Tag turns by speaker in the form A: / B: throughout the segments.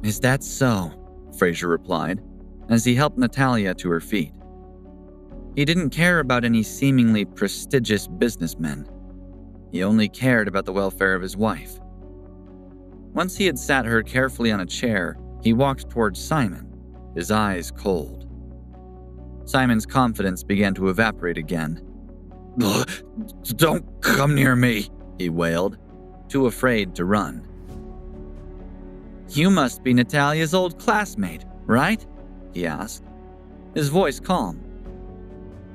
A: "Is that so?" Frasier replied, as he helped Natalia to her feet. He didn't care about any seemingly prestigious businessmen. He only cared about the welfare of his wife. Once he had sat her carefully on a chair, he walked towards Simon, his eyes cold. Simon's confidence began to evaporate again. "Don't come near me," he wailed, too afraid to run. "You must be Natalia's old classmate, right?" he asked, his voice calm.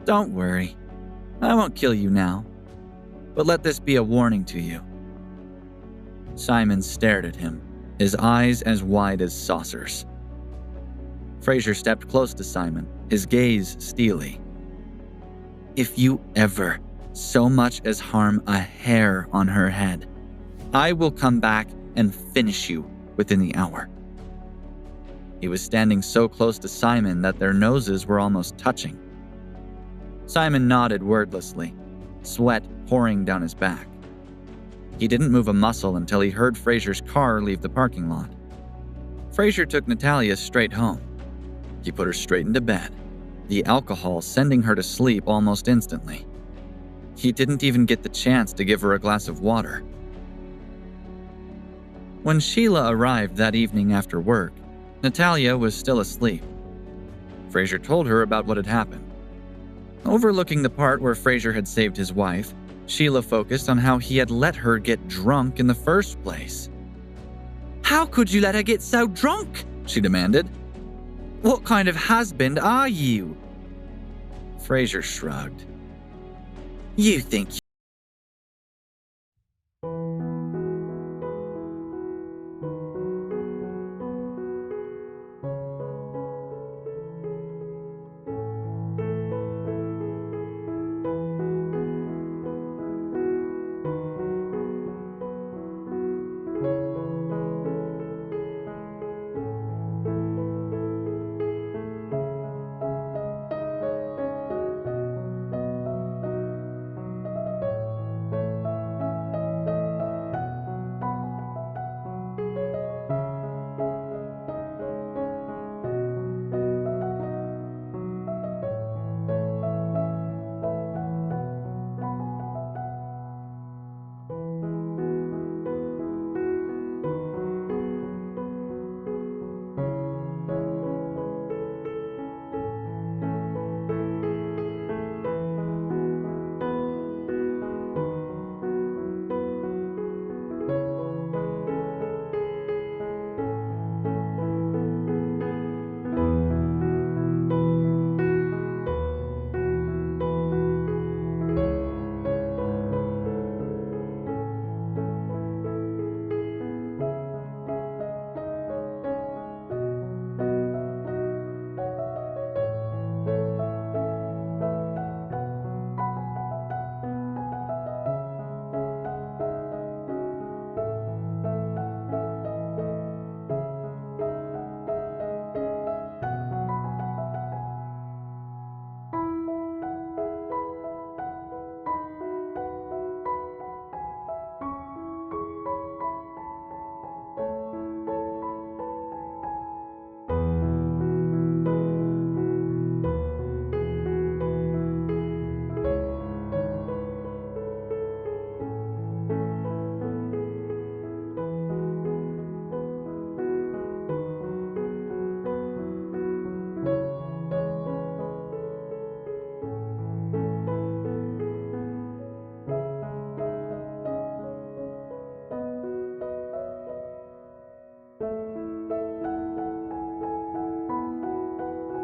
A: "Don't worry, I won't kill you now, but let this be a warning to you." Simon stared at him, his eyes as wide as saucers. Frasier stepped close to Simon, his gaze steely. "If you ever so much as harm a hair on her head, I will come back and finish you within the hour." He was standing so close to Simon that their noses were almost touching. Simon nodded wordlessly, sweat pouring down his back. He didn't move a muscle until he heard Frasier's car leave the parking lot. Frasier took Natalia straight home. He put her straight into bed, the alcohol sending her to sleep almost instantly. He didn't even get the chance to give her a glass of water. When Sheila arrived that evening after work, Natalia was still asleep. Frasier told her about what had happened. Overlooking the part where Frasier had saved his wife, Sheila focused on how he had let her get drunk in the first place. "How could you let her get so drunk?" she demanded. "What kind of husband are you?" Frasier shrugged. "You think..."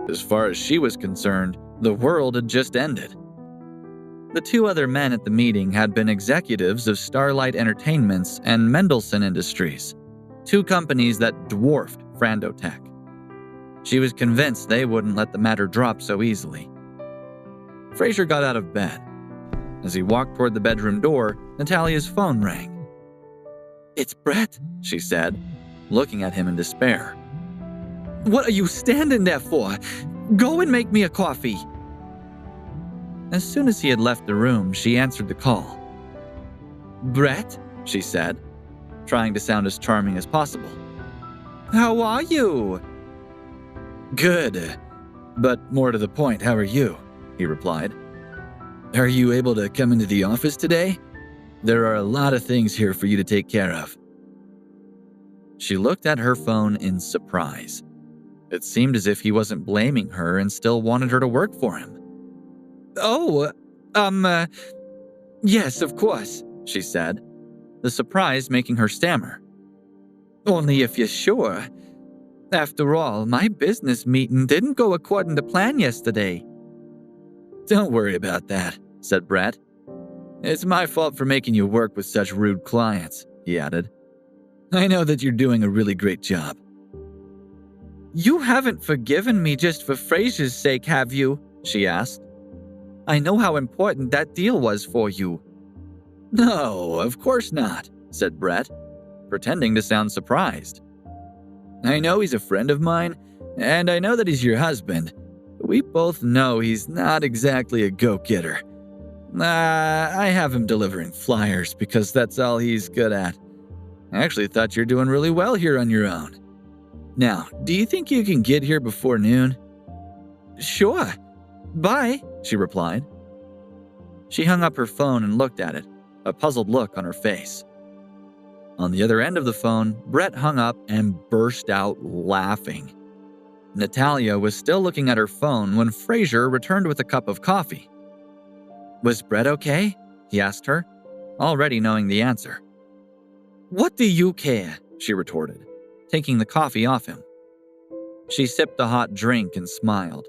A: As far as she was concerned, the world had just ended. The two other men at the meeting had been executives of Starlight Entertainments and Mendelsohn Industries, two companies that dwarfed Frandotech. She was convinced they wouldn't let the matter drop so easily. Frasier got out of bed. As he walked toward the bedroom door, Natalia's phone rang. "It's Brett," she said, looking at him in despair. "What are you standing there for? Go and make me a coffee." As soon as he had left the room, she answered the call. "Brett," she said, trying to sound as charming as possible. How are you?" "Good, but more to the point, how are you?" he replied. "Are you able to come into the office today? There are a lot of things here for you to take care of." She looked at her phone in surprise. It seemed as if he wasn't blaming her and still wanted her to work for him. "Oh, yes, of course," she said, the surprise making her stammer. "Only if you're sure. After all, my business meeting didn't go according to plan yesterday." "Don't worry about that," said Brett. "It's my fault for making you work with such rude clients," he added. "I know that you're doing a really great job." "You haven't forgiven me just for Frasier's sake, have you?" she asked. "I know how important that deal was for you." "No, of course not," said Brett, pretending to sound surprised. "I know he's a friend of mine, and I know that he's your husband, but we both know he's not exactly a go-getter. I have him delivering flyers because that's all he's good at. I actually thought you're doing really well here on your own. Now, do you think you can get here before noon?" "Sure. Bye," she replied. She hung up her phone and looked at it, a puzzled look on her face. On the other end of the phone, Brett hung up and burst out laughing. Natalia was still looking at her phone when Frasier returned with a cup of coffee. "Was Brett okay?" he asked her, already knowing the answer. "What do you care?" she retorted, taking the coffee off him. She sipped the hot drink and smiled.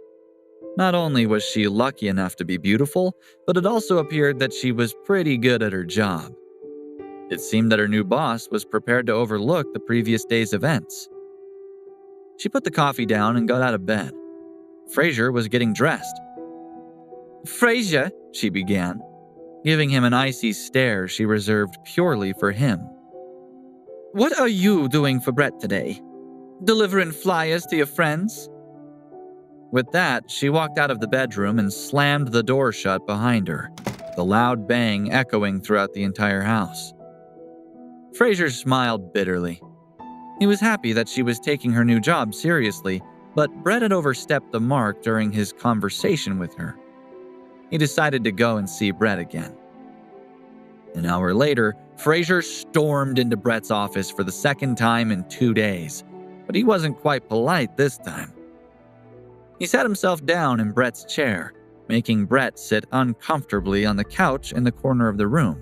A: Not only was she lucky enough to be beautiful, but it also appeared that she was pretty good at her job. It seemed that her new boss was prepared to overlook the previous day's events. She put the coffee down and got out of bed. Frasier was getting dressed. "Frasier," she began, giving him an icy stare she reserved purely for him. "What are you doing for Brett today? Delivering flyers to your friends?" With that, she walked out of the bedroom and slammed the door shut behind her, the loud bang echoing throughout the entire house. Frasier smiled bitterly. He was happy that she was taking her new job seriously, but Brett had overstepped the mark during his conversation with her. He decided to go and see Brett again. An hour later, Frasier stormed into Brett's office for the second time in 2 days, but he wasn't quite polite this time. He sat himself down in Brett's chair, making Brett sit uncomfortably on the couch in the corner of the room.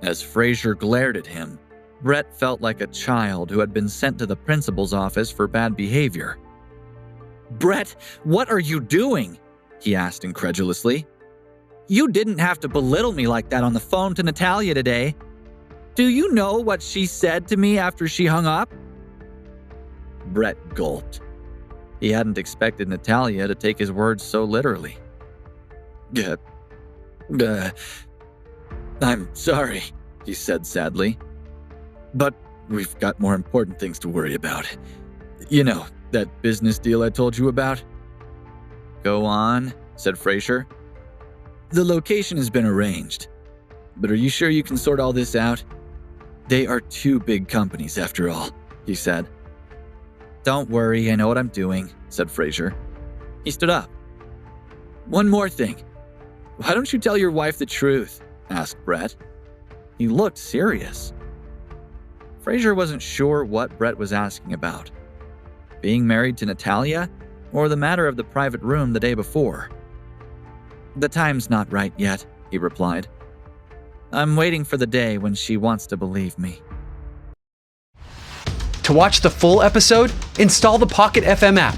A: As Frasier glared at him, Brett felt like a child who had been sent to the principal's office for bad behavior. "Brett, what are you doing?" he asked incredulously. "You didn't have to belittle me like that on the phone to Natalia today. Do you know what she said to me after she hung up?" Brett gulped. He hadn't expected Natalia to take his words so literally. "I'm sorry," he said sadly. "But we've got more important things to worry about. You know, that business deal I told you about?" "Go on," said Frasier. "The location has been arranged. But are you sure you can sort all this out? They are 2 big companies after all," he said. "Don't worry, I know what I'm doing," said Frasier. He stood up. "One more thing. Why don't you tell your wife the truth?" asked Brett. He looked serious. Frasier wasn't sure what Brett was asking about. Being married to Natalia, or the matter of the private room the day before. "The time's not right yet," he replied. "I'm waiting for the day when she wants to believe me."
B: To watch the full episode, install the Pocket FM app